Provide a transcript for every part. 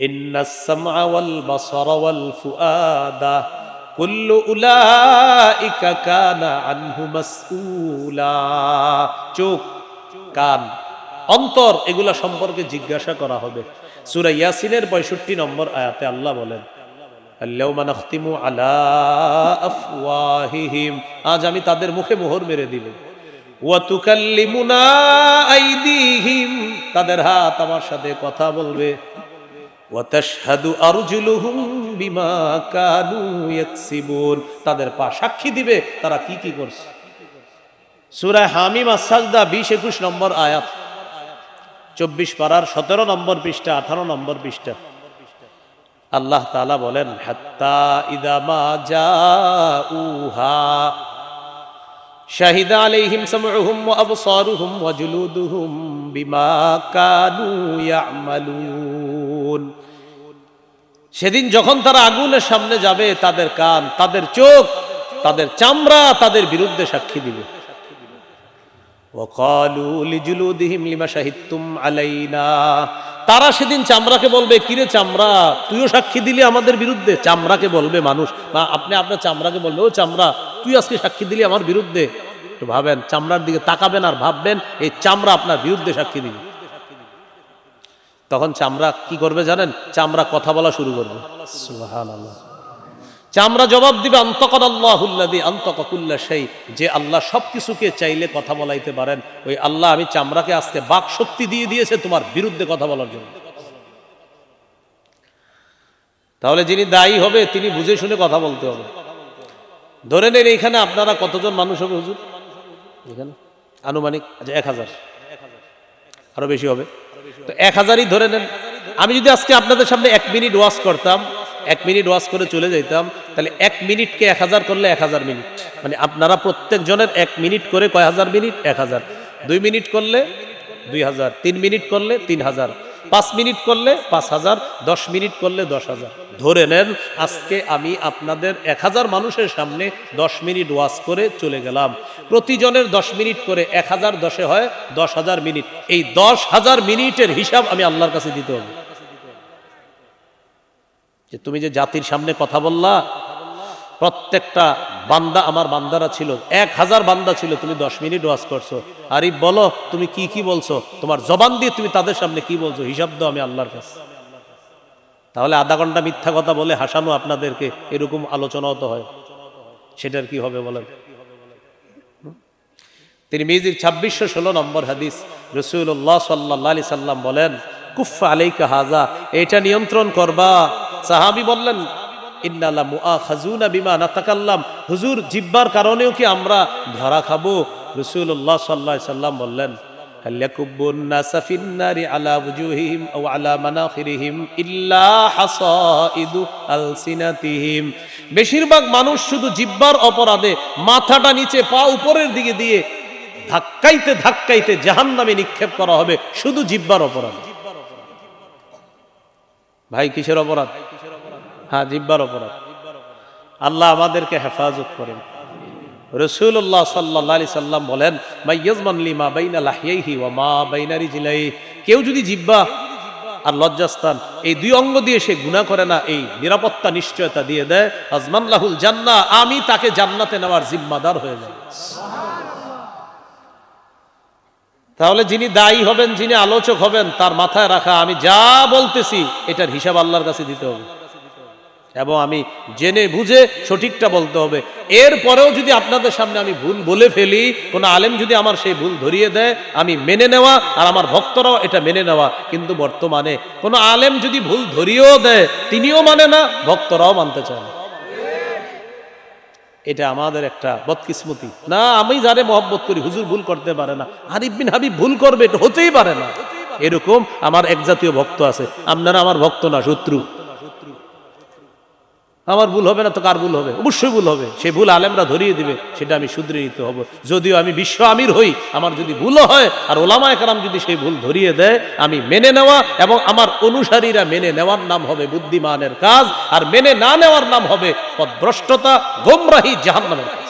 ইন্নাস সামআ ওয়াল বাসারা ওয়াল ফুআদা কুল্লু উলাইকা কানা আনহু মাসউলা। চোখ, কান, অন্তর এগুলা সম্পর্কে জিজ্ঞাসা করা হবে। সূরা ইয়াসিনের ৬৫ নম্বর আয়াতে আল্লাহ বলেন, আল্লাহুম্মা নাখতিমু আলা আফওয়াহিহিম, আজ আমি তাদের মুখে মোহর মেরে দিব। ওয়া তুকাল্লিমুনা আইদিহিম, তাদের হাত আমার সাথে কথা বলবে। ওয়া তাশহাদু আরজুলুহুম বিমা কানু ইয়াকসিবুন, তাদের পা সাক্ষী দিবে তারা কি কি করছে। সূরা হামিম আস-সাজদা ২০-২১ নম্বর আয়াত, ২৪ পারার ১৭ নম্বর পৃষ্ঠা, ১৮ নম্বর পৃষ্ঠা। আল্লাহ তাআলা বলেন, হাত্তা ইযা মা জাউহা শাহিদা আলাইহিম সামউহুম ওয়া আবসারুহুম ওয়া জুলুদুহুম বিমা কানু ইয়ামালুন। সেদিন যখন তারা আগুনের সামনে যাবে, তাদের কান, তাদের চোখ, তাদের চামড়া তাদের বিরুদ্ধে সাক্ষী দিবে। ওয়াকালু লিজুলুদিহিম লিমা শাহিদতুম আলাইনা, তারা সেদিন চামড়াকে বলবে, কিরে চামড়া তুইও সাক্ষী দিলি আমাদের বিরুদ্ধে। চামড়াকে বলবে মানুষ, বা আপনি আপনার চামড়াকে বলবে, ও চামড়া তুই আজকে সাক্ষী দিলি আমার বিরুদ্ধে। একটু ভাবেন, চামড়ার দিকে তাকাবেন আর ভাববেন এই চামড়া আপনার বিরুদ্ধে সাক্ষী দিবে। তখন চামড়া কি করবে জানেন? চামড়া কথা বলা শুরু করবে। সুবহানাল্লাহ। চামড়া জবাব দিবে, আনতাকাল্লাহুল্লাযী আনতাকা কুল্লা শাই, যে আল্লাহ সবকিছুকে চাইলে কথা বলাইতে পারেন, ওই আল্লাহ আমি চামড়াকে আজকে বাক শক্তি দিয়ে দিয়েছে তোমার বিরুদ্ধে কথা বলার জন্য। তাহলে যিনি দায়ী হবে তিনি বুঝে শুনে কথা বলতে হবে। ধরে নেন এখানে আপনারা কতজন মানুষ হবে হুজুর? এখানে আনুমানিক ১০০০, আরো বেশি হবে তো ১০০০ই ধরে নেন। আমি যদি আজকে আপনাদের সামনে ১ মিনিট ওয়াজ করতাম, ১ মিনিট ওয়াজ করে চলে যাইতাম, তাহলে ১ মিনিটকে ১০০০ করলে ১০০০ মিনিট, মানে আপনারা প্রত্যেক জনের ১ মিনিট করে কয় হাজার মিনিট? ১০০০। ২ মিনিট করলে ২০০০, ৩ মিনিট করলে ৩০০০, ৫ মিনিট করলে ৫০০০, ১০ মিনিট করলে ১০০০০। ধরে নেন আজকে আমি আপনাদের ১০০০ মানুষের সামনে ১০ মিনিট ওয়াজ করে চলে গেলাম। প্রতিজনের ১০ মিনিট করে ১০০০ ১০-এ হয় ১০,০০০ মিনিট। এই ১০,০০০ মিনিটের হিসাব আমি আল্লাহর কাছে দিতে হবে। যে তুমি যে জাতির সামনে কথা বললা, প্রত্যেকটা বান্দা আমার বান্দারা ছিল, ১,০০০ বান্দা ছিল, তুমি ১০ মিনিট ওয়াজ করছো। আরিফ বলো তুমি কি কি বলছো, তোমার জবান দিয়ে তুমি তাদের সামনে কি বলছো, হিসাব দাও আমি আল্লাহর কাছে। তাহলে আধা ঘন্টা মিথ্যা কথা বলে হাসানো আপনাদেরকে, এরকম আলোচনাও তো হয়, সেটার কি হবে বলেন? তিরমিজির ২৬১৬ নম্বর হাদিস, রাসূলুল্লাহ সাল্লাল্লাহু আলাইহি সাল্লাম বলেন, কুফা আলাইকা হাযা, এটা নিয়ন্ত্রণ করবা। সাহাবী বললেন, ইন্না লা মুআখাযুনা বিমা নাতাকাল্লাম, হুজুর জিহ্বার কারণেও কি আমরা ধরা খাবো? রাসূলুল্লাহ সাল্লাল্লাহু আলাইহি সাল্লাম বললেন, হাল ইয়াকুবুন নাসা ফিন নারি আলা ওয়ুজুহিহিম আও আলা মানাখিরিহিম ইল্লা হাসাইদু আলসিনাতিহিম, বেশিরভাগ মানুষ শুধু জিহ্বার অপরাধে মাথাটা নিচে পা উপরের দিকে দিয়ে ধাক্কাইতে ধাক্কাইতে জাহান্নামে নিক্ষেপ করা হবে, শুধু জিহ্বার অপরাধ। ভাই কিসের অপরাধ? হ্যাঁ, জিহ্বার অপরাধ। আল্লাহ আমাদেরকে হেফাজত করেন। রাসূলুল্লাহ সাল্লাল্লাহু আলাইহি সাল্লাম বলেন, মাইয়াজমান লিমা বাইনা লাহইহি ওয়া মা বাইনা রিজলাইহি, কেউ যদি জিহ্বা আর লজ্জাস্থান এই ২ অঙ্গ দিয়ে সে গুনাহ করে না, এই নিরাপত্তা নিশ্চয়তা দিয়ে দেয়, আজমান লাহুল জান্নাহ, আমি তাকে জান্নাতে নেওয়ার জিম্মাদার হয়ে যাব। তাহলে যিনি দায়ী হবেন, যিনি আলোচক হবেন, তার মাথায় রাখা আমি যা বলতেছি এটার হিসাব আল্লাহর কাছে দিতে হবে, এবং আমি জেনে বুঝে সঠিকটা বলতে হবে। এরপরেও যদি আপনাদের সামনে আমি ভুল বলে ফেলি, কোনো আলেম যদি আমার সেই ভুল ধরিয়ে দেয়, আমি মেনে নেওয়া, আর আমার ভক্তরাও এটা মেনে নেওয়া। কিন্তু বর্তমানে কোনো আলেম যদি ভুল ধরিয়েও দেয়, তিনিও মানে না, ভক্তরাও মানতে চায় না। এটা আমাদের একটা বদকিসমতি। না, আমি যারে মহব্বত করি হুজুর ভুল করতে পারে না, আরিফ বিন হাবিব ভুল করবে, এটা হতেই পারে না। এরকম আমার এক জাতীয় ভক্ত আছে। আপনারা আমার ভক্ত না, শত্রু। আমার ভুল হবে না তো কার ভুল হবে? অবশ্যই ভুল হবে। সেই ভুল আলেমরা ধরিয়ে দিবে, সেটা আমি শুধরে নিতে হবে। যদিও আমি বিশ্ব আমির হই, আমার যদি ভুলও হয় আর ওলামায়ে কেরাম যদি সেই ভুল ধরিয়ে দেয়, আমি মেনে নেওয়া এবং আমার অনুসারীরা মেনে নেওয়ার নাম হবে বুদ্ধিমানের কাজ, আর মেনে না নেওয়ার নাম হবে পথভ্রষ্টতা, গোমরাহি, জাহান্নামের কাজ।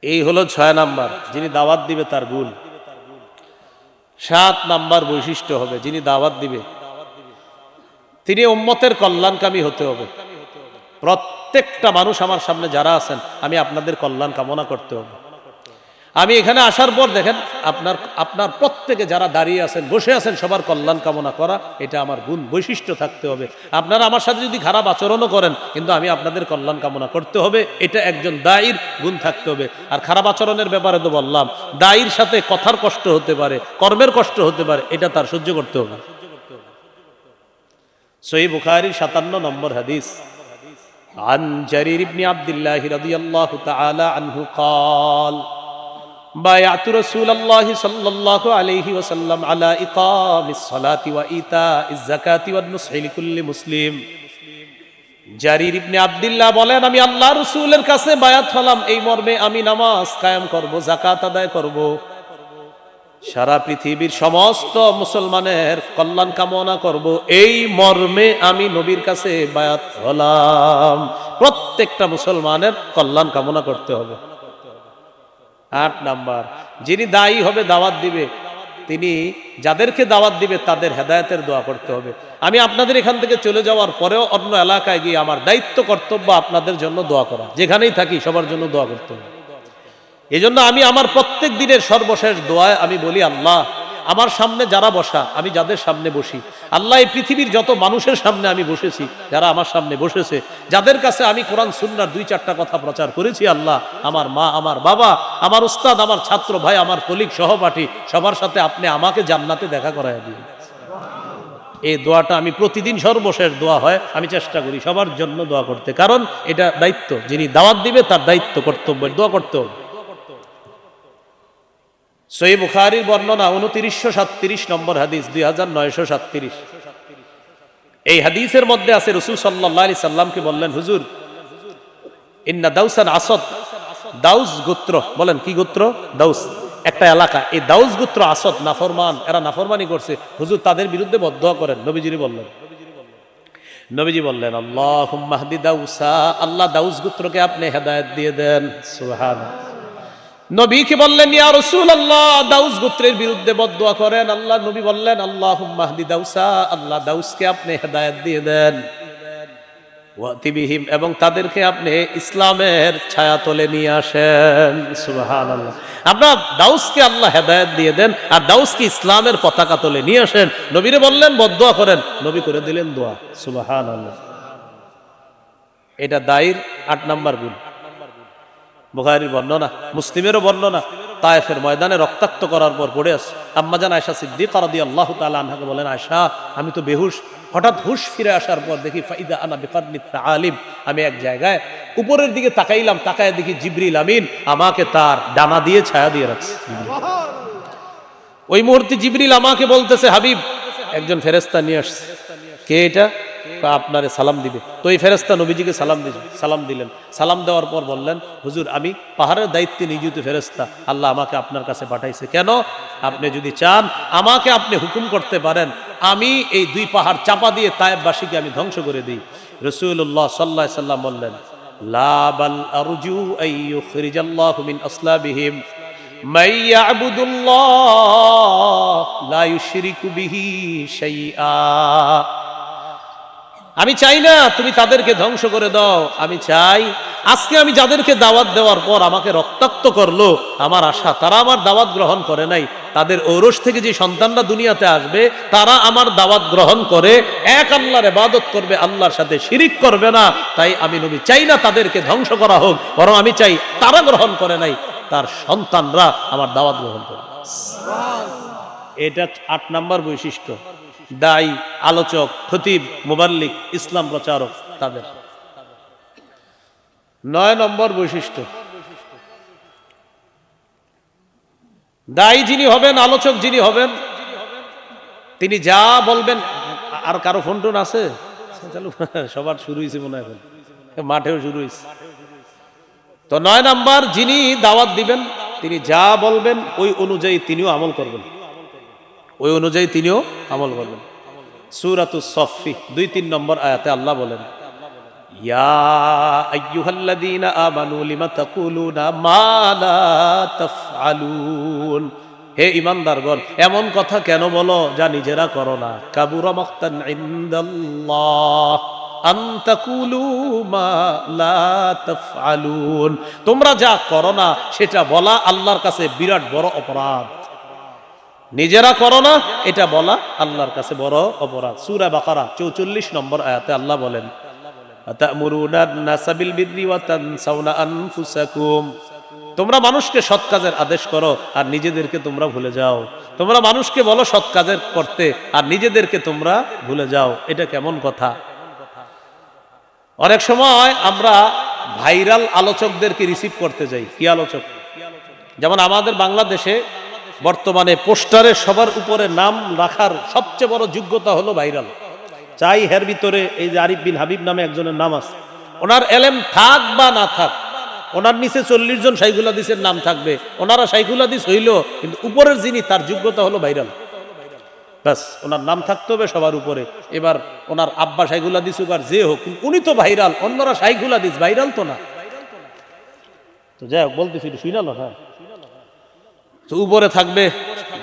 এই হলো ৬ নাম্বার, যিনি দাওয়াত দিবে তার ভুল। 7 নাম্বার বৈশিষ্ট্য হবে, যিনি দাওয়াত দিবে তিনি উম্মতের কল্যাণকামী হতে হবে। প্রত্যেকটা মানুষ আমার সামনে যারা আছেন, আমি আপনাদের কল্যাণ কামনা করতে হবে। আমি এখানে আসার পর দেখেন আপনার প্রত্যেকে যারা দাঁড়িয়ে আছেন, বসে আছেন, সবার কল্যাণ কামনা করা, এটা আমার গুণ বৈশিষ্ট্য থাকতে হবে। আপনারা আমার সাথে যদি খারাপ আচরণও করেন, কিন্তু আমি আপনাদের কল্যাণ কামনা করতে হবে, এটা একজন দায়ীর গুণ থাকতে হবে। আর খারাপ আচরণের ব্যাপারে তো বললাম, দায়ীর সাথে কথার কষ্ট হতে পারে, কর্মের কষ্ট হতে পারে, এটা তার সহ্য করতে হবে। সহিহ বুখারীর 57 নম্বর হাদিস, আন জারীর ইবনে আব্দুল্লাহ রাদিয়াল্লাহু তাআলা আনহু قال بايعت رسول الله صلى الله عليه وسلم على إقام الصلاة وإيتاء الزكاة والنصح لكل مسلم। জারীর ইবনে আব্দুল্লাহ বলেন, আমি আল্লাহর রাসূলের কাছে বায়াত হলাম এই মর্মে, আমি নামাজ কায়েম করব, যাকাত আদায় করব, সারা পৃথিবীর সমস্ত মুসলমানের কল্যাণ কামনা করব, এই মর্মে আমি নবীর কাছে বায়াত হলাম। প্রত্যেকটা মুসলমানের কল্যাণ কামনা করতে হবে। 8 নাম্বার, যিনি দায়ী হবে, দাওয়াত দিবে, তিনি যাদেরকে দাওয়াত দিবে তাদের হেদায়েতের দোয়া করতে হবে। আমি আপনাদের এখান থেকে চলে যাওয়ার পরেও অন্য এলাকায় গিয়ে আমার দায়িত্ব কর্তব্য আপনাদের জন্য দোয়া করা, যেখানেই থাকি সবার জন্য দোয়া করতে হবে। এই জন্য আমি আমার প্রত্যেক দিনের সর্বশেষ দোয়ায় আমি বলি, আল্লাহ আমার সামনে যারা বসা, আমি যাদের সামনে বসি, আল্লাহ এই পৃথিবীর যত মানুষের সামনে আমি বসেছি, যারা আমার সামনে বসেছে, যাদের কাছে আমি কোরআন সুন্নাহর 2-4টা কথা প্রচার করেছি, আল্লাহ আমার মা, আমার বাবা, আমার উস্তাদ, আমার ছাত্র ভাই, আমার কলিগ, সহপাঠী, সবার সাথে আপনি আমাকে জান্নাতে দেখা করায় দিন। এই দোয়াটা আমি প্রতিদিন সর্বশেষ দোয়া হয়, আমি চেষ্টা করি সবার জন্য দোয়া করতে, কারণ এটা দায়িত্ব, যিনি দাওয়াত দিবে তার দায়িত্ব, কর্তব্যের দোয়া করতে হবে। সহিহ বুখারীর বর্ণনা 2937 নম্বর হাদিস, 2937। এই হাদিসের মধ্যে আছে, রাসূল সাল্লাল্লাহু আলাইহি সাল্লামকে বললেন, হুজুর ইন্না দাউসান আসদ, দাউস গোত্র, বলেন কি গোত্র? দাউস একটা এলাকা, এই দাউস গোত্র আসদ নাফরমান, এরা নাফরমানি করছে, হুজুর তাদের বিরুদ্ধে বদদোয়া করেন। নবীজি বললেন আল্লাহুম্মা হদি দাউসা, আল্লাহ দাউস গোত্রকে আপনি হেদায়েত দিয়ে দেন। সুবহানাল্লাহ। নবীকে বললেন, ইয়া রাসূলুল্লাহ দাউস গোত্রের বিরুদ্ধে বদদোয়া করেন। আল্লাহ নবী বললেন আল্লাহুম্মা হদি দাউসা, আল্লাহ দাউসকে আপনি হেদায়েত দিয়ে দেন, ওয়াতি বিহিম, এবং তাদেরকে আপনি ইসলামের ছায়াতলে নিয়ে আসেন। সুবহানাল্লাহ। আপনার দাউসকে আল্লাহ হেদায়েত দিয়ে দেন আর দাউসকে ইসলামের পতাকা তলে নিয়ে আসেন। নবীরে বললেন বদদোয়া করেন, নবী করে দিলেন দোয়া। সুবহানাল্লাহ। এটা দায়ীর 8 নাম্বার গুণ। বুখারীর বর্ণনা, মুসলিমেরও বর্ণনা, তায়েফের ময়দানে রক্তাক্ত করার পর পড়ে আছে, আম্মাজান আয়েশা সিদ্দিকা রাদিয়াল্লাহু তাআলা আনহাকে বলেন, আয়েশা আমি তো বেহুশ, হঠাৎ হুশ ফিরে আসার পর দেখি ফাইদা আনা বিকারনিত তাআলিম, আমি এক জায়গায় উপরের দিকে তাকাইলাম, তাকায় দেখি জিবরিল আমিন আমাকে তার ডানা দিয়ে ছায়া দিয়ে রাখছে। ওই মুহূর্তে জিবরিল আমাকে বলতেছে, হাবিব একজন ফেরেশতা নিয়ে আসছে। কে এটা? আপনারে সালাম দিবে। তো এই ফেরেশতা নবীজিকে সালাম দিলেন। সালাম দেওয়ার পর বললেন, হুজুর আমি পাহাড়ের দায়িত্বে নিয়োজিত ফেরেশতা, আল্লাহ আমাকে আপনার কাছে পাঠাইছে। কেন? আপনি যদি চান আমাকে আপনি হুকুম করতে পারেন, আমি এই 2 পাহাড় চাপা দিয়ে তায়েফবাসীকে আমি ধ্বংস করে দিই। রাসূলুল্লাহ সাল্লাল্লাহু আলাইহি সাল্লাম বললেন, লা বাল আরজু আন ইউখরিজাল্লাহু মিন আসলাবিহিম মান ইয়াবুদুল্লাহ লা ইউশরিকু বিহি শাইআ। আমি চাই না তুমি তাদেরকে ধ্বংস করে দাও, আমি চাই আজকে আমি যাদেরকে দাওয়াত দেওয়ার পর আমাকে রক্তাক্ত করলো, আমার আশা তারা আমার দাওয়াত গ্রহণ করে নাই, তাদের ঔরস থেকে যে সন্তানরা দুনিয়াতে আসবে তারা আমার দাওয়াত গ্রহণ করে এক আল্লাহর ইবাদত করবে, আল্লাহর সাথে শিরিক করবে না। তাই আমি নবী চাই না তাদেরকে ধ্বংস করা হোক, বরং আমি চাই তারা গ্রহণ করে নাই, তার সন্তানরা আমার দাওয়াত গ্রহণ করে। এটা 8 নাম্বার বৈশিষ্ট্য দায়ী, আলোচক, খতিব, মুবাল্লিগ, ইসলাম প্রচারক তাদের। 9 নম্বর বৈশিষ্ট্য, দায়ী যিনি হবেন, আলোচক যিনি হবেন, তিনি যা বলবেন। আর কারো ফোন টোন আছে? সবার শুরু হয়েছে মনে হয়, এখন মাঠেও শুরু হয়েছে। তো 9 নাম্বার, যিনি দাওয়াত দিবেন তিনি যা বলবেন ওই অনুযায়ী তিনিও আমল করবেন, ওই অনুযায়ী তিনিও আমল করবেন। সূরাতুস সফফি 2-3 নম্বর আয়াতে আল্লাহ বলেন, ইয়া আইয়ুহাল্লাযীনা আমানু লিমা তাকুলুনা মা লা তাফআলুন, হে ঈমানদারগণ, এমন কথা কেন বলো যা নিজেরা করো না? কাবুরা মাকতান ইনদাল্লাহ আন তাকুলু মা লা তাফআলুন। তোমরা যা করো না সেটা বলা আল্লাহর কাছে বিরাট বড় অপরাধ। নিজেরা করো না এটা বলা আল্লাহর কাছে বড় অপরাধ। সূরা বাকারা 44 নম্বর আয়াতে আল্লাহ বলেন, আতা'মুরুনা আন-নাসা বিল বিররি ওয়া তানসাউনা আনফুসাকুম। তোমরা মানুষকে সৎ কাজের আদেশ করো আর নিজেদেরকে তোমরা ভুলে যাও। তোমরা মানুষকে বলো সৎ কাজের করতে আর নিজেদেরকে তোমরা ভুলে যাও। এটা কেমন কথা? অনেক সময় আমরা ভাইরাল আলোচকদেরকে রিসিভ করতে যাই। কি আলোচক? যেমন আমাদের বাংলাদেশে বর্তমানে পোস্টারে সবার উপরে নাম রাখার সবচেয়ে বড় যোগ্যতা হলো ভাইরাল। চাই হের ভিতরে এই যে আরিফ বিন হাবিব নামে একজনের নাম আছে, ওনার এলেম থাক বা না থাক, ওনার নিচে 40 জন শাইখুল হাদিসের নাম থাকবে, ওনারা শাইখুল হাদিস হইল, কিন্তু উপরের যিনি তার যোগ্যতা হলো ভাইরাল। ব্যাস, ওনার নাম থাকতে হবে সবার উপরে। এবার ওনার আব্বা শাইখুল হাদিস হোক আর যে হোক, উনি তো ভাইরাল, অন্যরা শাইখুল হাদিস, ভাইরাল তো না। তো যাই হোক, বলতেছি শুনালো। হ্যাঁ, তো উপরে থাকবে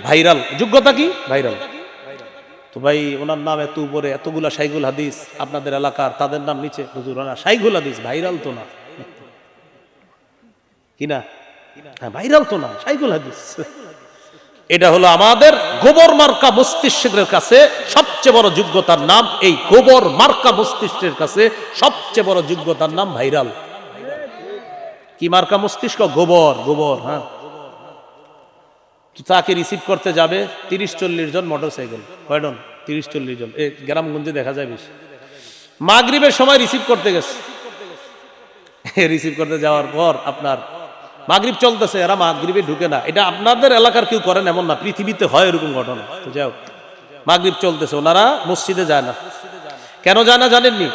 ভাইরাল, যোগ্যতা কি? ভাইরাল। তো ভাই ওনার নাম এত উপরে, এতগুলা শাইখুল হাদিস আপনাদের এলাকার, তাদের নাম নিচে, হুজুর ওনা শাইখুল হাদিস, ভাইরাল তো না। কিনা? হ্যাঁ, ভাইরাল তো না, শাইখুল হাদিস। এটা হলো আমাদের গোবর মার্কা মস্তিষ্কের কাছে সবচেয়ে বড় যোগ্যতার নাম। এই গোবর মার্কা মস্তিষ্কের কাছে সবচেয়ে বড় যোগ্যতার নাম ভাইরাল। কি মার্কা মস্তিষ্ক? গোবর, গোবর। হ্যাঁ, তাকে রিসিভ করতে যাবে 30-40 জন মোটরসাইকেল। কয়জন? 30-40 জন। এই গ্রামগঞ্জে দেখা যায় বেশি। মাগরিবের সময় রিসিভ করতে গেছে। রিসিভ করতে যাওয়ার পর আপনার মাগরিব চলতেছে, এরা মাগরিবে ঢুকে না। এটা আপনাদের এলাকার কেউ করেন এমন না, পৃথিবীতে হয় এরকম ঘটনা। তো যাও, মাগরিব চলতেছে, ওনারা মসজিদে যায় না। কেন যায় না জানেননি?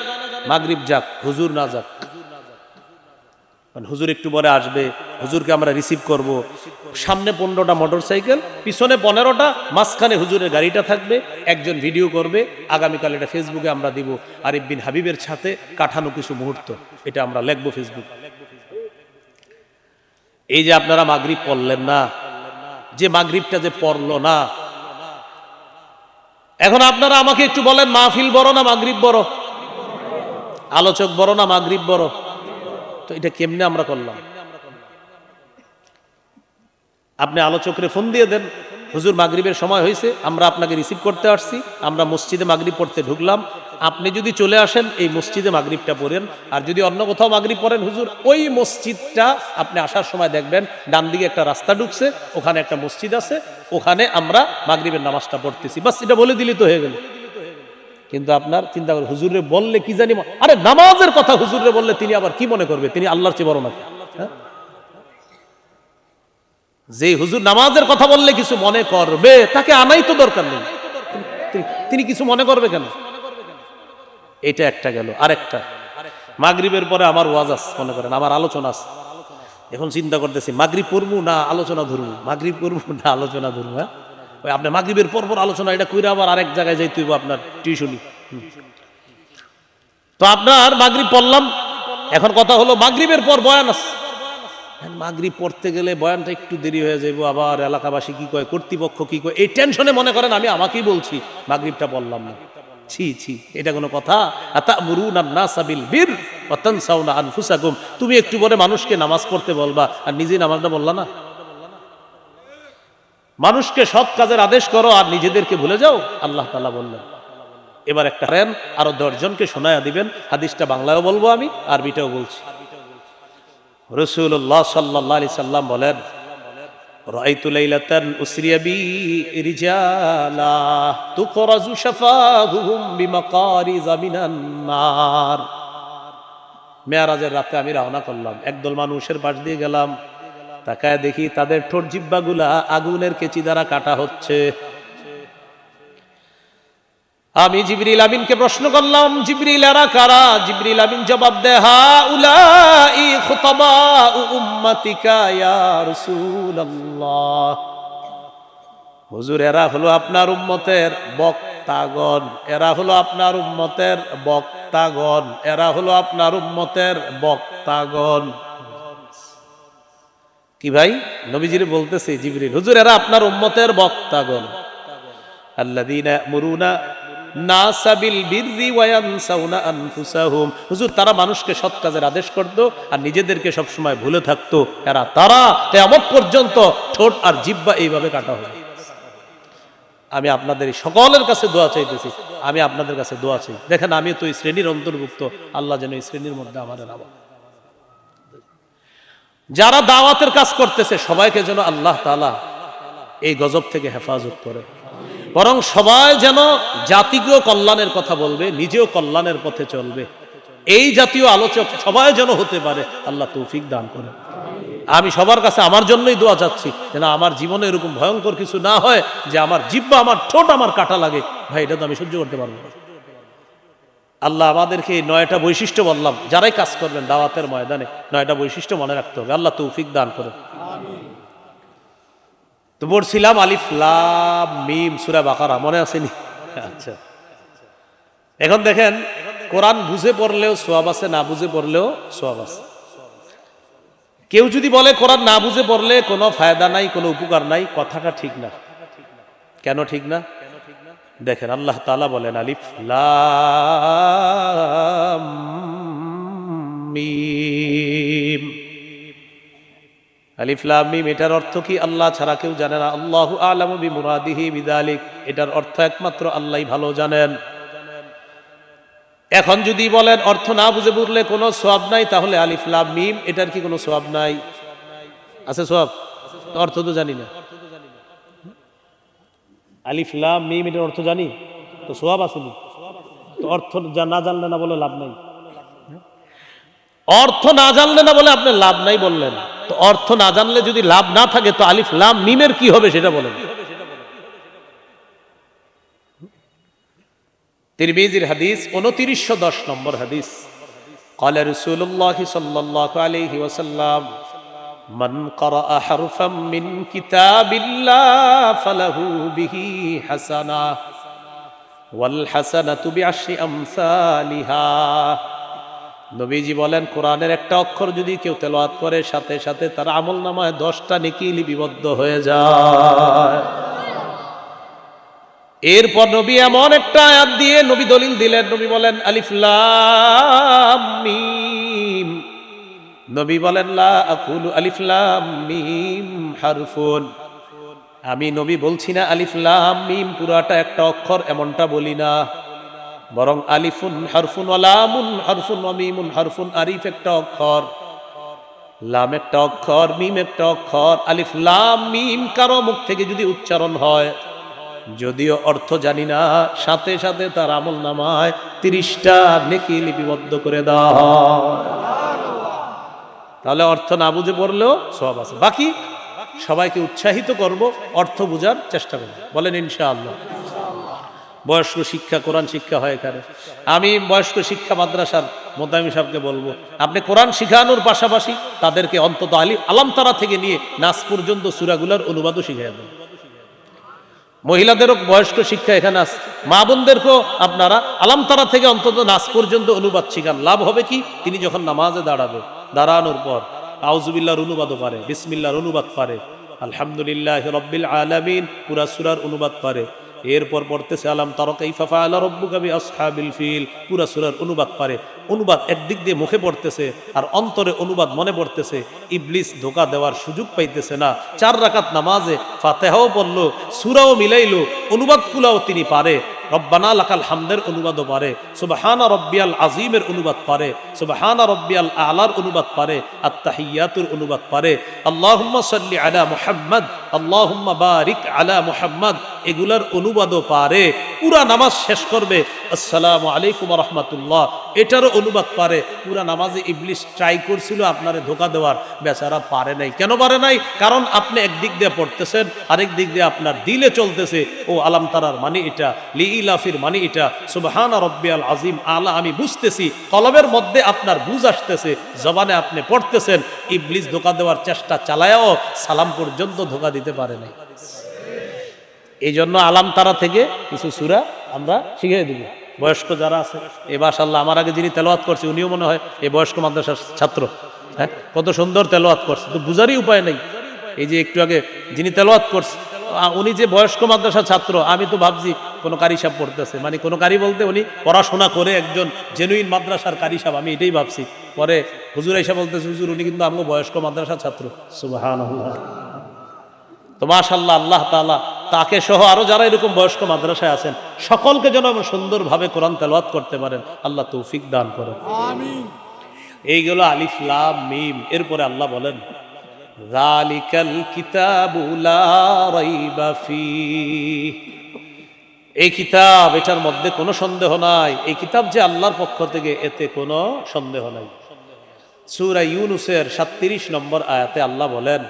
মাগরিব যাক, হুজুর না যাক। হুজুর একটু পরে আসবে, হুজুরকে আমরা রিসিভ করব। সামনে 15টা মোটরসাইকেল, পিছনে 15টা, মাঝখানে হুজুরের গাড়িটা থাকবে। একজন ভিডিও করবে, আগামীকাল এটা ফেসবুকে আমরা দিব। আরিফ বিন হাবিবের সাথে কাটানো কিছু মুহূর্ত, এটা আমরা লিখবো ফেসবুকে। এই যে আপনারা মাগরিব পড়লেন না, যে মাগরিবটা যে পড়লো না, এখন আপনারা আমাকে একটু বলেন, মাহফিল বড় না মাগরিব বড়? আলোচক বড় না মাগরিব বড়? তো এটা কেমনে আমরা করলাম? আপনি আলোচকরে ফোন দিয়ে দেন, হুজুর মাগরিবের সময় হয়েছে, আমরা আপনাকে রিসিভ করতে আসছি, আমরা মসজিদে মাগরিব পড়তে ঢুকলাম, আপনি যদি চলে আসেন এই মসজিদে মাগরিবটা পড়েন। আর যদি অন্য কোথাও মাগরিব পড়েন, হুজুর ওই মসজিদটা আপনি আসার সময় দেখবেন ডান দিকে একটা রাস্তা ঢুকছে, ওখানে একটা মসজিদ আছে, ওখানে আমরা মাগরিবের নামাজটা পড়তেছি। বাস, এটা বলে দিলি তো হয়ে গেল। কিন্তু আপনার চিন্তা করে, হুজুরে বললে কি জানি, আরে নামাজের কথা হুজুরে বললে তিনি আবার কি মনে করবে? তিনি আল্লাহর চেয়ে বড় নাকি? যে হুজুর নামাজের কথা বললে কিছু মনে করবে, তাকে আনাই তো দরকার নেই, তিনি কিছু মনে করবে কেন? এটা একটা গেল। আরেকটা, মাগরিবের পরে আমার ওয়াজ আছে, মনে করেন আমার আলোচনা আছে। এখন চিন্তা করতেছি মাগরিব পড়বো না আলোচনা ধরবো, মাগরিব পড়বো না আলোচনা ধরবো। হ্যাঁ, ওই আপনার মাগরিবের পর আলোচনা, এটা কইরা আবার আরেক জায়গায় যাইতে হইব আপনার টিউশনি। তো আপনার মাগরিব পড়লাম, এখন কথা হলো মাগরিবের পর বয়ান আছে। মাগরিব পড়তে গেলে বয়ানটা একটু দেরি হয়ে যাইবো, আবার এলাকাবাসী কি কয়, কর্তৃপক্ষ কি কয়, এই টেনশনে মনে করেন আমি আমাকেই বলছি মাগরিবটা পড়লাম না। ছি ছি, এটা কোনো কথা? আতা'মুরুনা আন-নাসা বিল বিররি ওয়া তানসাউনা আনফুসাকুম। তুমি একটু পরে মানুষকে নামাজ পড়তে বলবা আর নিজে নামাজটা বললা না। মানুষকে সৎ কাজের আদেশ করো আর নিজেদেরকে ভুলে যাও, আল্লাহ তাআলা বললেন। এবার একটা করেন, আরো 10 জনকে শোনায়া দিবেন। হাদিসটা বাংলায়ও বলবো আমি, আরবিটাও বলছি। রাসূলুল্লাহ সাল্লাল্লাহু আলাইহি সাল্লাম বলেন, রাআইতু লাইলাতান উসরিয়া বি রিজালা তুকরাজু শাফাহুম বিমাকারিযা মিনান নার। মেরাজের রাতে আমি রওনা করলাম, একদল মানুষের পাশ দিয়ে গেলাম, তাকায় দেখি তাদের ঠোঁট জিহ্বাগুলা আগুনের কেচি দ্বারা কাটা হচ্ছে। আমি জিবরিল আমিনকে প্রশ্ন করলাম, জিবরিল এরা কারা? জিবরিল আমিন জবাব দেয়, হাউলাই খুতাবাউ উম্মতিকা ইয়া রাসূলুল্লাহ। হুজুর এরা হলো আপনার উম্মতের বক্তাগণ, এরা হলো আপনার উম্মতের বক্তাগণ, এরা হলো আপনার উম্মতের বক্তাগণ। কি ভাই? নবীজিরে বলতেছে জিবরিল, হুজুর এরা আপনার উম্মতের বক্তাগণ, আল্লাযীনা ইয়ামুরুনা নাসা বিল বিররি ওয়া ইয়ানসাউনা আনফুসাহুম, হুজুর তারা মানুষকে সৎ কাজের আদেশ করত আর নিজেদেরকে সব সময় ভুলে থাকতো। তারা কিয়ামত পর্যন্ত ঠোঁট আর জিহ্বা এইভাবে কাটা হবে। আমি আপনাদের সকলের কাছে দোয়া চাইতেছি, আমি আপনাদের কাছে দোয়া চাই। দেখেন আমি তো এই শ্রেণীর অন্তর্ভুক্ত, আল্লাহ যেন এই শ্রেণীর মধ্যে আমাদের নাম। যারা দাওয়াতের কাজ করতেছে সবাইকে যেন আল্লাহ তাআলা এই গজব থেকে হেফাজত করে, বরং সবাই যেন জাতিকেও কল্যাণের কথা বলবে, নিজেও কল্যাণের পথে চলবে, এই জাতীয় আলোচক সবাই যেন হতে পারে। আল্লাহ তৌফিক দান করে। আমি সবার কাছে আমার জন্যই দোয়া চাচ্ছি যেন আমার জীবনে এরকম ভয়ঙ্কর কিছু না হয় যে আমার জিহ্বা, আমার ঠোঁট আমার কাটা লাগে। ভাই এটা তো আমি সহ্য করতে পারবো না। আল্লাহ আমাদেরকে এই 9টা বৈশিষ্ট্য বললাম, যারাই কাজ করবেন দাওয়াতের ময়দানে 9টা বৈশিষ্ট্য মনে রাখতে হবে। আল্লাহ তৌফিক দান করে। তো পড়ছিলাম আলিফ লাম মিম সূরা বাকারা, মনে আসেনি? আচ্ছা, এখন দেখেন কোরআন বুঝে পড়লেও সওয়াব আছে, না বুঝে পড়লেও সওয়াব আছে। কেউ যদি বলে কোরআন না বুঝে পড়লে কোনো ফায়দা নাই, কোনো উপকার নাই, কথাটা ঠিক না। কেন ঠিক না? দেখেন আল্লাহ তাআলা বলেন আলিফ লাম মিম, আলিফ লাম মিম এটার অর্থ কি আল্লাহ ছাড়া কেউ জানে না। আল্লাহু আ'লামু বিমুরাদিহি বিযালিক, এটার অর্থ একমাত্র আল্লাহই ভালো জানেন। এখন যদি বলেন অর্থ না বুঝে পড়লে কোনো সওয়াব নাই, তাহলে আলিফ লাম মিম এটার কি কোনো সওয়াব নাই? আছে সওয়াব? অর্থ তো জানি না। আলিফ লাম মিম এটার অর্থ জানি তো সওয়াব আসেনি তো। অর্থ না জানলে না বলে লাভ নাই। অর্থ না জানলে না বলে আপনি লাভ নাই বললেন, তো অর্থ না জানলে যদি লাভ না থাকে তো আলিফ লাম মিমের কি হবে সেটা বলেন। তিরমিজির হাদিস 2910 নম্বর হাদিস, قال رسول الله صلى الله عليه وسلم من قرأ حرفا من كتاب الله فله به حسنة والحسنة بعشر أمثالها। নবীজি বলেন কোরআনের একটা অক্ষর যদি কেউ তেলাওয়াত করে সাথে সাথে তার আমলনামায় 10টা নেকি লিপিবদ্ধ হয়ে যায়। এরপর নবী এমন একটা আয়াত দিয়ে নবী দলিল দিলেন, নবী বলেন আলিফ লাম মিম, নবী বলেন লা আকুলু আলিফ লাম মিম হারফুন, আমি নবী বলছি না আলিফ লাম মিম পুরাটা একটা অক্ষর, এমনটা বলি না, বরং আলিফুন হারফুন ওয়া লামুন হারফুন ওয়া মিমুন হারফুন, আরিফ একটা অক্ষর, লাম একটা অক্ষর, মিম একটা অক্ষর। আলিফ লাম মিম কারো মুখ থেকে যদি উচ্চারণ হয়, যদিও অর্থ জানি না, সাথে সাথে তার আমলনামায় 30টা নেকি লিপিবদ্ধ করে দাও। তাহলে অর্থ না বুঝে পড়লেও সওয়াব আছে। বাকি সবাইকে উৎসাহিত করব অর্থ বোঝার চেষ্টা করব, বলেন ইনশাআল্লাহ। বয়স্ক শিক্ষা, কোরআন শিক্ষা হয় এখানে। আমি বয়স্ক শিক্ষা মাদ্রাসার মোতামিম সাহেবকে বলবো, আপনি কোরআন শিখানোর পাশাপাশি তাদেরকে অন্তত আলাম তারা থেকে নিয়ে নাস পর্যন্ত সূরাগুলোর অনুবাদও শিখিয়ে দেন। মহিলাদেরও বয়স্ক শিক্ষা এখানে আছে, মা বোনদেরকেও আপনারা আলাম তারা থেকে অন্তত নাস পর্যন্ত অনুবাদ শিখান। লাভ হবে কি, তিনি যখন নামাজে দাঁড়াবে, দাঁড়ানোর পর আউযুবিল্লাহর অনুবাদও পারে, বিসমিল্লাহর অনুবাদ পারে, আলহামদুলিল্লাহি রাব্বিল আলামিন পুরা সূরার অনুবাদ পারে, এরপর পড়তেছে আলাম তারা কাইফা ফাআলা রাব্বুকা বিআসহাবিল ফিল পুরা সূরার অনুবাদ পারে। অনুবাদ একদিক দিয়ে মুখে পড়তেছে আর অন্তরে অনুবাদ মনে পড়তেছে। ইবলিস ধোঁকা দেওয়ার সুযোগ পাইতেছে না। 4 রাকাত নামাজে ফাতিহাও পড়লো, সূরাও মিলাইলো, অনুবাদগুলোও তিনি পারে। রব্বানা লাকাল হামদের অনুবাদও পারে, সুবহানা রব্বিয়াল আযীমের অনুবাদ পারে, সুবহানা রব্বিয়াল আ'লার অনুবাদ পারে, আত-তাহিয়াতুর অনুবাদ পারে, আল্লাহুম্মা সাল্লি আলা মুহাম্মদ, আল্লাহুম্মা বারিক আলা মুহাম্মদ, এগুলার অনুবাদও পারে। পুরা নামাজ শেষ করবে আসসালামু আলাইকুম ওয়া রাহমাতুল্লাহ, এটারও অনুবাদ পারে। পুরা নামাজে ইবলিস ট্রাই করছিল আপনারে ধোঁকা দেওয়ার, বেচারা পারে নাই। কেন পারে নাই? কারণ আপনি একদিক দিয়ে পড়তেছেন, আরেক দিক দিয়ে আপনার দিলে চলতেছে ও আলাম তারার মানে এটা, লিইলাফির মানে এটা, সুবহানা রব্বিয়াল আযীম আলা আমি বুঝতেছি, কলবের মধ্যে আপনার বুঝ আসতেছে, জবানে আপনি পড়তেছেন। ইবলিস ধোঁকা দেওয়ার চেষ্টা চালায়াও সালাম পর্যন্ত ধোঁকা দিতে পারে নাই। এই জন্য আলাম তারা থেকে কিছু সূরা আমরা শিখিয়ে দিব। বয়স্ক যারা আছে, এ মাশাআল্লাহ আমার আগে যিনি তেলাওয়াত করছে উনিও মনে হয় এই বয়স্ক মাদ্রাসার ছাত্র। হ্যাঁ, কত সুন্দর তেলাওয়াত করছে, তো বুঝারই উপায় নেই। এই যে একটু আগে যিনি তেলাওয়াত করছে উনি যে বয়স্ক মাদ্রাসা ছাত্র, আমি তো ভাবছি কোনো কারি সাহেব পড়তেছে, মানে কোনো কারি বলতে উনি পড়াশোনা করে একজন জেনুইন মাদ্রাসার কারি সাহেব, আমি এটাই ভাবছি। পরে হুজুর এসে বলতেছে হুজুর উনি কিন্তু আমগো বয়স্ক মাদ্রাসার ছাত্র। সুবহানাল্লাহ। তো মাশাআল্লাহ, আল্লাহ তাআলা তাকে সহ আরো যারা এরকম বয়স্ক মাদ্রাসায় আছেন সকলকে যেন সুন্দরভাবে কোরআন তেলাওয়াত করতে পারেন, আল্লাহ তৌফিক দান করেন, আমিন। এইগুলো আলিফ লাম মিম। এরপরে আল্লাহ বলেন যালিকাল কিতাবু লা রাইবা ফীহ, এই কিতাব, এটার মধ্যে কোনো সন্দেহ নাই, এই কিতাব যে আল্লাহর পক্ষ থেকে, এতে কোনো সন্দেহ নাই। সূরা ইউনূসের 37 নম্বর আয়াতে আল্লাহ বলেন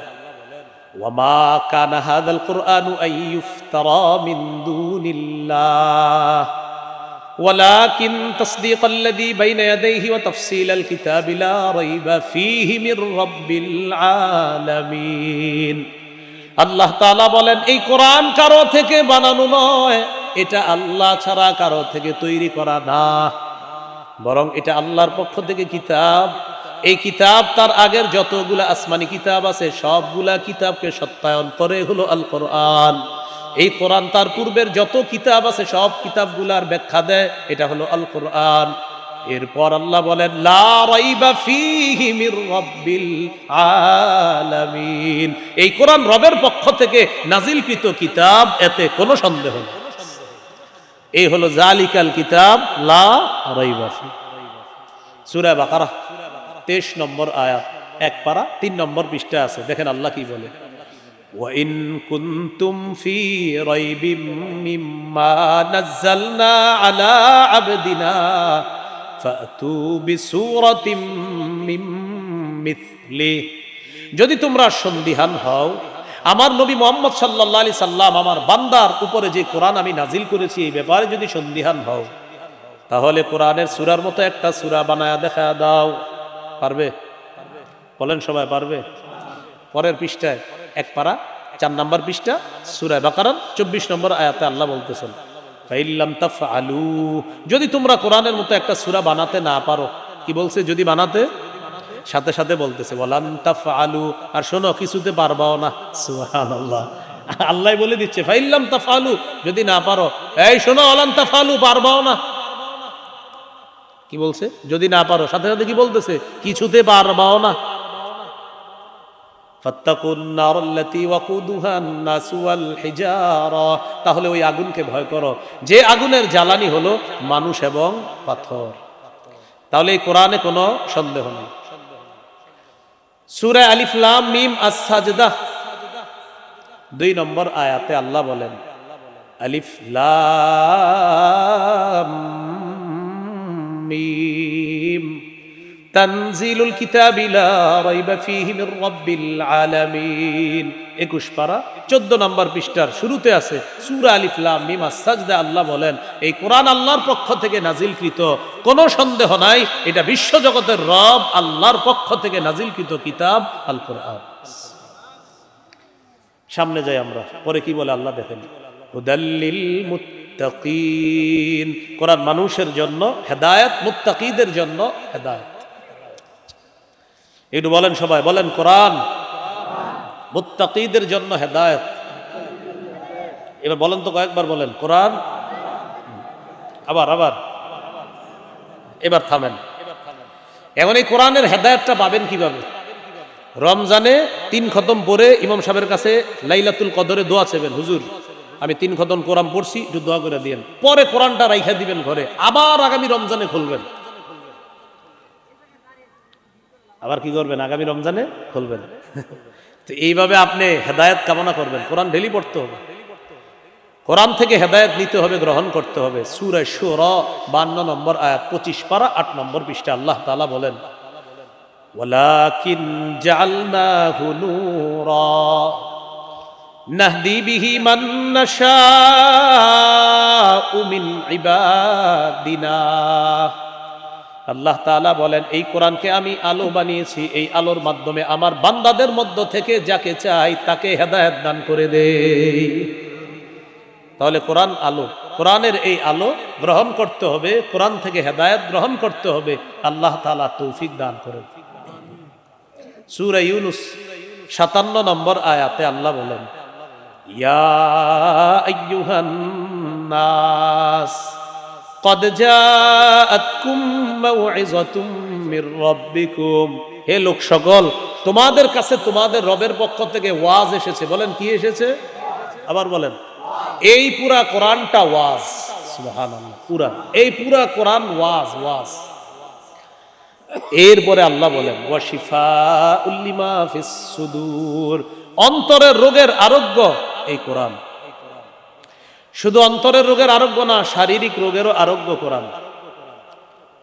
ওয়ামা কানা হাযাল কুরআনু আন ইফতারা মিন দুনিল্লাহ ওয়ালাকিন তাসদীকাল্লাযী বাইনা ইয়াদাইহি ওয়া তাফসীলাল কিতাবি লা রাইবা ফীহি মির রাব্বিল আলামিন। আল্লাহ তাআলা বলেন এই কোরআন কারো থেকে বানানো নয়, এটা আল্লাহ ছাড়া কারো থেকে তৈরি করা না, বরং এটা আল্লাহর পক্ষ থেকে কিতাব। এই কিতাব তার আগের যতগুলা আসমানি কিতাব আছে সবগুলা কিতাবকে সত্যায়ন করে হলো আল কোরআন। এই কোরআন তার পূর্বের যত কিতাব আছে সব কিতাবগুলার ব্যাখ্যা দেয়, এটা হলো আল কোরআন। এরপর আল্লাহ বলেন লা রাইবা ফীহি মির রাব্বিল আলামিন, এই কোরআন রবের পক্ষ থেকে নাজিলকৃত কিতাব, এতে কোনো সন্দেহ নেই। এই হলো জালিকাল কিতাব লা রাইবা ফীহি। সূরা বাকারা 23 নম্বর আয়াত, এক পারা 3 নম্বর পৃষ্ঠা আছে, দেখেন আল্লাহ কি বলে ওয়া ইন কুনতুম ফি রাইবিম মিম্মা নাযালনা আলা আবদিনা ফাতু বিসূরাতিম মিন মিথলি, যদি তোমরা সন্দিহান হও আমার নবী মুহাম্মদ সাল্লাল্লাহু আলাইহি সাল্লাম আমার বান্দার উপরে যে কোরআন আমি নাজিল করেছি এই ব্যাপারে যদি সন্দিহান হও, তাহলে কোরআনের সূরার মতো একটা সূরা বানায়া দেখা দাও। পারবে? বলেন সবাই পারবে? পরের পৃষ্ঠায় এক পারা 4 নম্বর পৃষ্ঠা সূরা বাকারার 24 নম্বর আয়াতে আল্লাহ বলতেছেন ফাইল্লাম তাফআলু, যদি তোমরা কোরআনের মতো একটা সূরা বানাতে না পারো, কি বলছে? যদি বানাতে, সাথে সাথে বলতেছে ওয়ালান তাফআলু, আর শোনো কিছুতে পারবাও না। সুবহানাল্লাহ, আল্লাহ বলে দিচ্ছে ফাইল্লাম তাফআলু, যদি না পারো, এই শোনো ওয়ালান তাফআলু, পারবাও না। কি বলছে? যদি না পারো, সাথে সাথে কি বলতেছে? কিছুতে পারবাও না। ফাত্তাকুন নারাল্লাতী ওয়াকুদুহান নাসু ওয়াল হিজারা, তাহলে ওই আগুনকে ভয় করো যে আগুনের জ্বালানি হলো মানুষ এবং পাথর। তাহলে এই কোরআনে কোনো সন্দেহ নেই। সূরা আলিফ লাম মিম আস-সাজদা 2 নম্বর আয়াতে আল্লাহ বলেন আলিফ লাম মিম তানজিলুল কিতাবি লা রাইবা ফীহি মির রাব্বিল আলামিন। 21 পারা 14 নম্বর পৃষ্ঠার শুরুতে আছে সূরা আলিফ লাম মিম আস-সাজদা। আল্লাহ বলেন এই কোরআন আল্লাহর পক্ষ থেকে নাজিলকৃত, কোনো সন্দেহ নাই এটা বিশ্বজগতের রব আল্লাহর পক্ষ থেকে নাজিলকৃত কিতাব আল কোরআন। সামনে যাই আমরা, পরে কি বলে আল্লাহ দেখেন হুদাল্লিল মুত্তাকিন, কোরআন মানুষের জন্য হেদায়েত, মুত্তাকিদের জন্য হেদায়েত। একটু বলেন সবাই, বলেন কোরআন মুত্তাকিদের জন্য হেদায়েত। এবার বলেন তো, কয়েকবার বলেন কোরআন, আবার আবার, এবার থামেন। এখন এই কোরআনের হেদায়েতটা পাবেন কিভাবে? রমজানে 3 খতম পড়ে ইমাম সাহেবের কাছে লাইলাতুল কদরে দোয়া চাইবেন, হুজুর আমি 3 খতম কোরআন পড়ছি, একটু দোয়া করে দিয়েন। পরে কোরআনটা রাইখা দিবেন ঘরে, আবার আগামী রমজানে খুলবেন। আবার কি করবেন? আগামী রমজানে খুলবেন। তো এইভাবে আপনি হেদায়েত কামনা করবেন। কোরআন ডেলি পড়তে হবে, কোরআন থেকে হেদায়েত নিতে হবে, গ্রহণ করতে হবে। সূরা শুরা 52 নম্বর আয়াত 25 পারা 8 নম্বর পৃষ্ঠা আল্লাহ তাআলা বলেন ওয়ালাকিন জাআলনাহু নূরা নাহদি বিহি মান নাশাউ মিন ইবাদিনা। আল্লাহ তাআলা বলেন এই কোরআনকে আমি আলো বানিয়েছি, এই আলোর মাধ্যমে আমার বান্দাদের মধ্য থেকে যাকে চাই তাকে হেদায়েত দান করে দেই। তাহলে কোরআন আলো, কোরআনের এই আলো গ্রহণ করতে হবে, কোরআন থেকে হেদায়েত গ্রহণ করতে হবে। আল্লাহ তাআলা তৌফিক দান করেন। সূরা ইউনূস 57 নম্বর আয়াতে আল্লাহ বলেন, ইয়া আইয়ুহান নাস ক্বাদ জাআতকুম মাউইযাতুম মির রাব্বিকুম, হে লোক সকল, তোমাদের কাছে তোমাদের রবের পক্ষ থেকে ওয়াজ এসেছে। বলেন কি এসেছে? আবার বলেন। এই পুরা কোরআনটা ওয়াজ। সুবহানাল্লাহ, পুরা এই পুরা কোরআন ওয়াজ। ওয়াজ। এরপরে আল্লাহ বলেন ওয়া শিফাউল লিমা ফিস সুদূর, অন্তরের রোগের আরোগ্য এই কোরআন। শুধু অন্তরের রোগের আরোগ্য না, শারীরিক রোগেরও আরোগ্য কোরআন।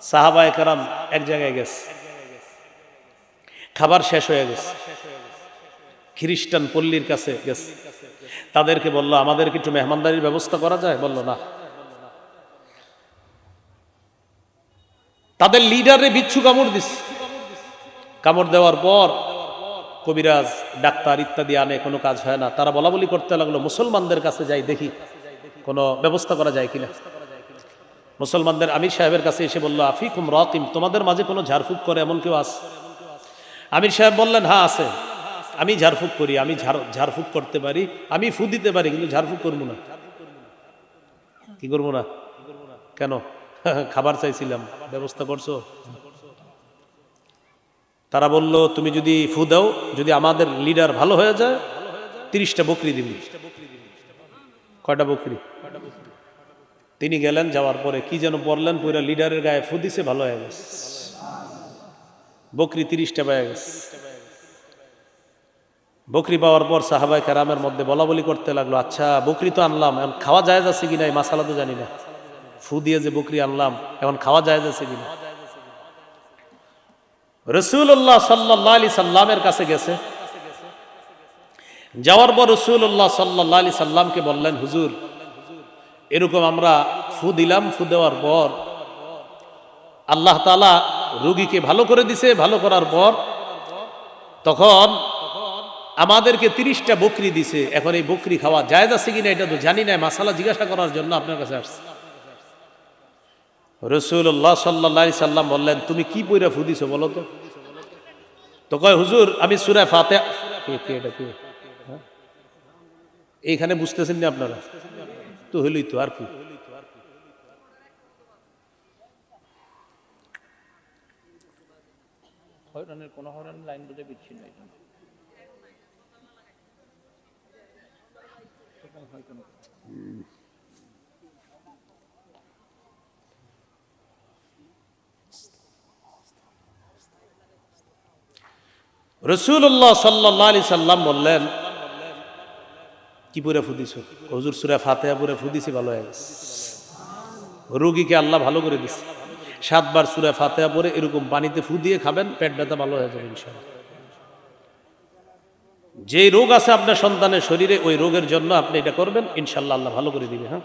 সাহাবায়ে কেরাম এক জায়গায় গেছে, খাবার শেষ হয়ে গেছে, খ্রিস্টান পল্লীর কাছে গেছে, তাদেরকে বলল আমাদেরকে একটু মেহমানদারির ব্যবস্থা করা যায়? বলল না। তাদের লিডারে বিচ্ছু কামড় দিছে। কামড় দেওয়ার পর কবিরাজ ডাক্তার ইত্যাদি আনে, কোনো কাজ হয় না। তারা বলা বলি করতে লাগলো মুসলমানদের কাছে যাই, দেখি কোনো ব্যবস্থা করা যায় কিনা। মুসলমানদের আমির সাহেবের কাছে এসে বলল আফিকুম রাকিম, তোমাদের মাঝে কোনো ঝাড়ফুঁক করে এমন কেউ আছে? আমির সাহেব বললেন হ্যাঁ আছে, আমি ঝাড়ফুঁক করি, আমি ঝাড়ফুঁক করতে পারি, আমি ফু দিতে পারি, কিন্তু ঝাড়ফুঁক করবো না। কি করবো না? কেন? খাবার চাইছিলাম, ব্যবস্থা করছো? তারা বলল তুমি যদি ফু দাও, যদি আমাদের লিডার ভালো হয়ে যায় 30টা বকরি দিবি। কয়টা বকরি? তিনি গেলেন, যাওয়ার পরে কি যেন বললেন, পুরো লিডারের গায়ে ফু দিছে, ভালো হয়ে গেছে, বকরি 30টা পেয়ে গেছে। বকরি পাওয়ার পর সাহাবায়ে কেরামের মধ্যে বলা বলি করতে লাগলো, আচ্ছা বকরি তো আনলাম, এখন খাওয়া যায় যাচ্ছে কিনা এই মাসালা তো জানি না, ফু দিয়ে যে বকরি আনলাম এখন খাওয়া যায় যাচ্ছে কিনা। রাসূলুল্লাহ সাল্লাল্লাহু আলাইহি সাল্লামের কাছে গেছে, যাওয়ার পর রাসূলুল্লাহ সাল্লাল্লাহু আলাইহি সাল্লামকে বললেন হুজুর এরকম আমরা ফু দিলাম, ফু দেওয়ার পর আল্লাহ তাআলা রোগীকে ভালো করে দিছে, ভালো করার পর তখন আমাদেরকে 30টা বকরি দিছে, এখন এই বকরি খাওয়া জায়েজ আছে কিনা এটা তো জানি না, মাসালা জিজ্ঞাসা করার জন্য আপনার কাছে আসছে। রাসূলুল্লাহ সাল্লাল্লাহু আলাইহি সাল্লাম বললেন তুমি কি পয়রা ফু দিছো বলো তো? তো কয় হুজুর আমি সূরা ফাতিহা। এইখানে বুঝতেছেন না আপনারা? তো হইলই তো, আর কি? হয়রানের কোন হয়রানের লাইন বুঝে বিচ্ছিন্ন নাই। রাসূলুল্লাহ সাল্লাল্লাহু আলাইহি সাল্লাম বললেন কি পড়ে ফু দিছো? হুজুর সূরা ফাতিহা পড়ে ফু দিছি, ভালো হয়ে গেছে। রোগীকে আল্লাহ ভালো করে দিছে। 7 বার সূরা ফাতিহা পড়ে এরকম পানিতে ফু দিয়ে খাবেন, পেট ব্যথা ভালো হয়ে যাবে ইনশাআল্লাহ। যে রোগ আছে আপনার সন্তানের শরীরে, ওই রোগের জন্য আপনি এটা করবেন, ইনশাআল্লাহ আল্লাহ ভালো করে দিবে। হ্যাঁ,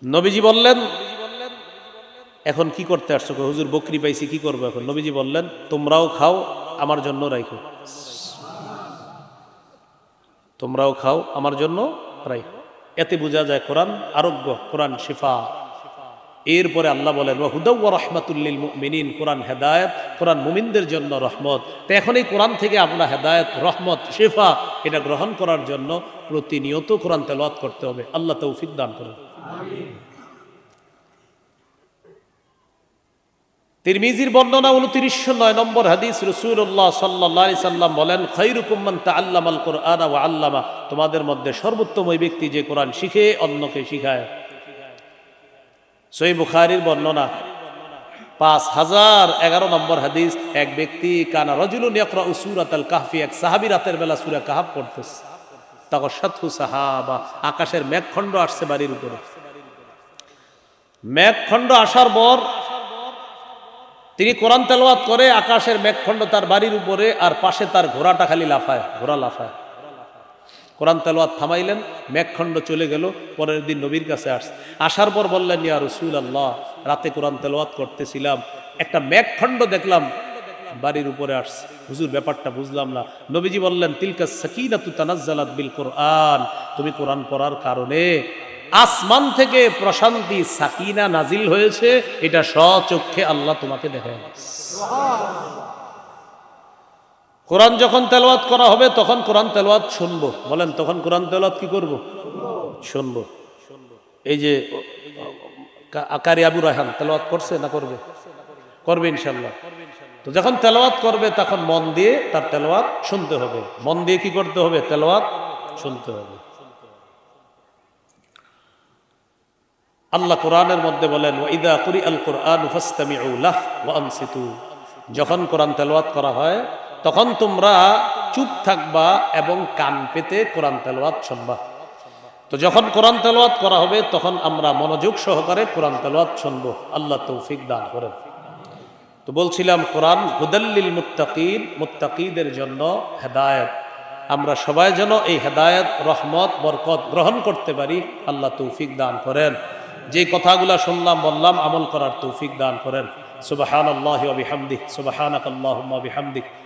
নবীজি বললেন এখন কি করতে আসছো? হুজুর বকরি পাইছি, কি করবো এখন? নবীজি বললেন তোমরাও খাও, আমার জন্য রাখো, তোমরাও খাও, আমার জন্য রাখো। এতে বোঝা যায় কোরআন আরোগ্য, কোরআন শিফা। এরপরে আল্লাহ বলেন ওয়া হুদাও ওয়া রাহমাতুল লিল মুমিনিন, কোরআন হেদায়েত, কোরআন মুমিনদের জন্য রহমত। তো এখন এই কোরআন থেকে আমরা হেদায়েত, রহমত, শিফা এটা গ্রহণ করার জন্য প্রতিনিয়ত কোরআন তেলাওয়াত করতে হবে। আল্লাহ তৌফিক দান করুন। আমিন। তিরমিজির বর্ণনা 2909 নম্বর হাদিস, রাসূলুল্লাহ সাল্লাল্লাহু আলাইহি সাল্লাম বলেন খায়রুকুম মান তাআল্লামাল কুরআনা ওয়া আল্লামা, তোমাদের মধ্যে সর্বোত্তম ওই ব্যক্তি যে কোরআন শিখে অন্যকে শিখায়। সহিহ বুখারীর বর্ণনা 5011 নম্বর হাদিস, এক ব্যক্তি কানা রাজুলুন ইয়াকরাউ সূরাতাল কাহফি, এক সাহাবী রাতের বেলা সূরা কাহফ পড়তেছে। তাগাশাতহু সাহাবা, আকাশের মেঘখণ্ড আসছে বাড়ির উপরে। মেঘখণ্ড আসার পর তিনি কোরআন তেলাওয়াত করে, আকাশের মেঘখণ্ড তার বাড়ির উপরে, আর পাশে তার ঘোড়াটা খালি লাফায়, ঘোড়া লাফায়। কোরআন তেলাওয়াত থামাইলেন, মেঘখণ্ড চলে গেল। পরের দিন নবীর কাছে আসার পর বললেন ইয়া রাসূলুল্লাহ, রাতে কোরআন তেলাওয়াত করতেছিলাম, একটা মেঘখণ্ড দেখলাম বাড়ির উপরে আসছে, হুজুর ব্যাপারটা বুঝলাম না। নবীজি বললেন তিলকা সাকিনাতু তানাজ্জালাত বিল কোরআন, তুমি কোরআন পড়ার কারণে আসমান থেকে প্রশান্তি, সাকিনা নাজিল হয়েছে, এটা স্বচক্ষে আল্লাহ তোমাকে দেখায়। কোরআন যখন তেলাওয়াত করা হবে তখন কোরআন তেলাওয়াত শুনবো। বলেন, তখন কোরআন তেলাওয়াত কি করব? শুনবো। এই যে কারি আবু রায়হান তেলাওয়াত করছে না করবে? করবে ইনশাল্লাহ। তো যখন তেলাওয়াত করবে তখন মন দিয়ে তার তেলাওয়াত শুনতে হবে। মন দিয়ে কি করতে হবে? তেলাওয়াত শুনতে হবে। আল্লাহ কোরআনের মধ্যে বলেন, ওয়াইদা কুরিআল কুরআনু ফাসতামিউ লাহু ওয়া আনসিতু, যখন কোরআন তেলাওয়াত করা হয় তখন তোমরা চুপ থাকবা এবং কান পেতে কোরআন তেলাওয়াত শুনবা। তো যখন কোরআন তেলাওয়াত করা হবে তখন আমরা মনোযোগ সহকারে কোরআন তেলাওয়াত শুনবো। আল্লাহ তৌফিক দান করেন। তো বলছিলাম কোরআন হুদাল্লিল মুত্তাকিন, মুত্তাকিদের জন্য হেদায়েত। আমরা সবাই যেন এই হেদায়েত, রহমত, বরকত গ্রহণ করতে পারি। আল্লাহ তৌফিক দান করেন। যে কথাগুলো শুনলাম বললাম আমল করার তৌফিক দান করেন। সুবহানাল্লাহি ওয়া বিহামদিহি, সুবহানাকাল্লাহুম্মা ওয়া বিহামদিক।